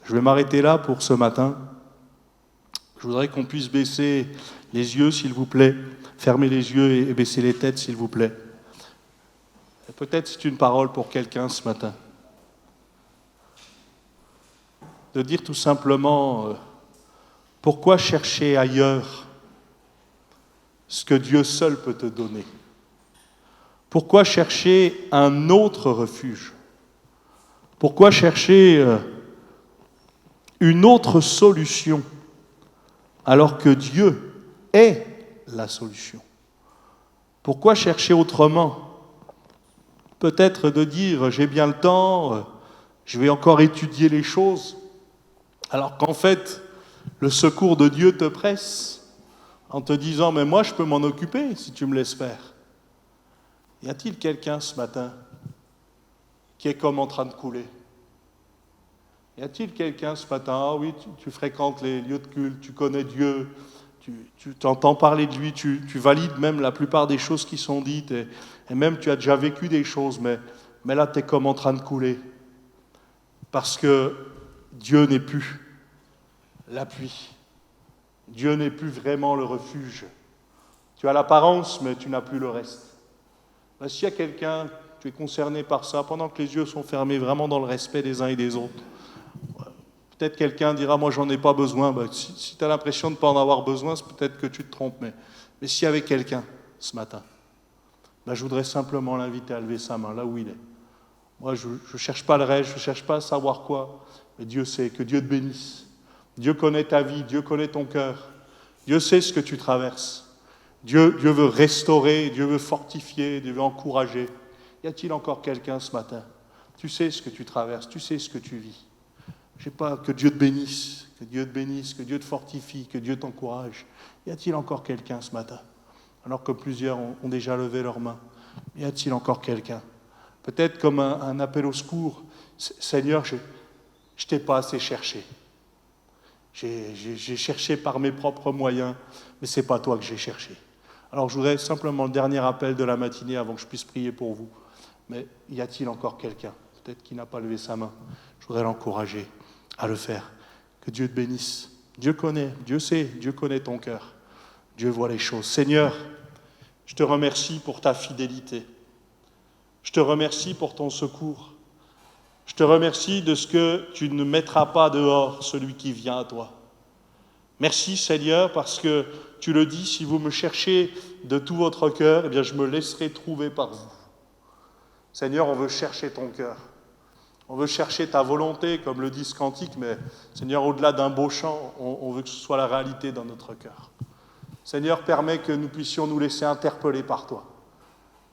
Je vais m'arrêter là pour ce matin. Je voudrais qu'on puisse baisser les yeux, s'il vous plaît. Fermer les yeux et baisser les têtes, s'il vous plaît. Et peut-être c'est une parole pour quelqu'un ce matin. De dire tout simplement, pourquoi chercher ailleurs ce que Dieu seul peut te donner ? Pourquoi chercher un autre refuge ? Pourquoi chercher une autre solution alors que Dieu est la solution ? Pourquoi chercher autrement ? Peut-être de dire, j'ai bien le temps, je vais encore étudier les choses, alors qu'en fait, le secours de Dieu te presse en te disant, mais moi je peux m'en occuper si tu me laisses faire. Y a-t-il quelqu'un ce matin qui est comme en train de couler ? Y a-t-il quelqu'un ce matin, ah oui, tu fréquentes les lieux de culte, tu connais Dieu, tu t'entends parler de lui, tu valides même la plupart des choses qui sont dites, et même tu as déjà vécu des choses, mais là tu es comme en train de couler. Parce que Dieu n'est plus l'appui. Dieu n'est plus vraiment le refuge. Tu as l'apparence, mais tu n'as plus le reste. Ben, s'il y a quelqu'un, tu es concerné par ça, pendant que les yeux sont fermés, vraiment dans le respect des uns et des autres, peut-être quelqu'un dira, moi j'en ai pas besoin. Ben, si tu as l'impression de ne pas en avoir besoin, c'est peut-être que tu te trompes. Mais s'il y avait quelqu'un ce matin, ben, je voudrais simplement l'inviter à lever sa main, là où il est. Moi, je ne cherche pas le reste, je ne cherche pas à savoir quoi, mais Dieu sait, que Dieu te bénisse. Dieu connaît ta vie, Dieu connaît ton cœur. Dieu sait ce que tu traverses. Dieu veut restaurer, Dieu veut fortifier, Dieu veut encourager. Y a-t-il encore quelqu'un ce matin ? Tu sais ce que tu traverses, tu sais ce que tu vis. Je ne sais pas, que Dieu te bénisse, que Dieu te bénisse, que Dieu te fortifie, que Dieu t'encourage. Y a-t-il encore quelqu'un ce matin ? Alors que plusieurs ont déjà levé leurs mains. Y a-t-il encore quelqu'un ? Peut-être comme un appel au secours. Seigneur, je ne t'ai pas assez cherché. J'ai cherché par mes propres moyens, mais ce n'est pas toi que j'ai cherché. Alors je voudrais simplement le dernier appel de la matinée avant que je puisse prier pour vous. Mais y a-t-il encore quelqu'un, peut-être qui n'a pas levé sa main ? Je voudrais l'encourager à le faire. Que Dieu te bénisse. Dieu connaît, Dieu sait, Dieu connaît ton cœur. Dieu voit les choses. Seigneur, Je te remercie pour ta fidélité. Je te remercie pour ton secours. Je te remercie de ce que tu ne mettras pas dehors celui qui vient à toi. Merci Seigneur parce que tu le dis, si vous me cherchez de tout votre cœur, eh bien je me laisserai trouver par vous. Seigneur, on veut chercher ton cœur. On veut chercher ta volonté, comme le dit ce cantique, mais Seigneur, au-delà d'un beau chant, on veut que ce soit la réalité dans notre cœur. Seigneur, permets que nous puissions nous laisser interpeller par toi.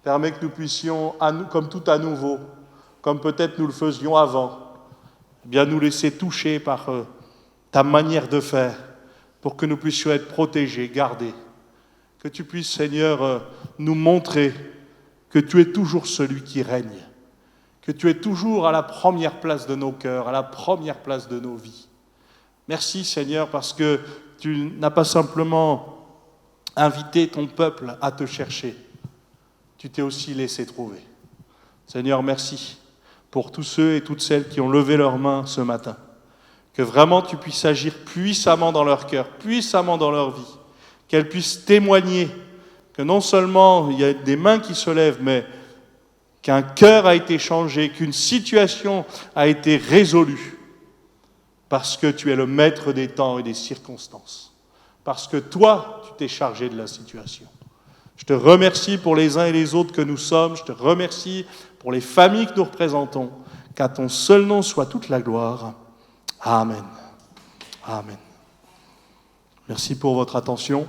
Permets que nous puissions, comme tout à nouveau, comme peut-être nous le faisions avant, eh bien nous laisser toucher par ta manière de faire, pour que nous puissions être protégés, gardés. Que tu puisses, Seigneur, nous montrer que tu es toujours celui qui règne, que tu es toujours à la première place de nos cœurs, à la première place de nos vies. Merci, Seigneur, parce que tu n'as pas simplement invité ton peuple à te chercher, tu t'es aussi laissé trouver. Seigneur, merci pour tous ceux et toutes celles qui ont levé leurs mains ce matin. Que vraiment tu puisses agir puissamment dans leur cœur, puissamment dans leur vie, qu'elles puissent témoigner que non seulement il y a des mains qui se lèvent, mais qu'un cœur a été changé, qu'une situation a été résolue, parce que tu es le maître des temps et des circonstances, parce que toi, tu t'es chargé de la situation. Je te remercie pour les uns et les autres que nous sommes, je te remercie pour les familles que nous représentons, qu'à ton seul nom soit toute la gloire. Amen. Amen. Merci pour votre attention.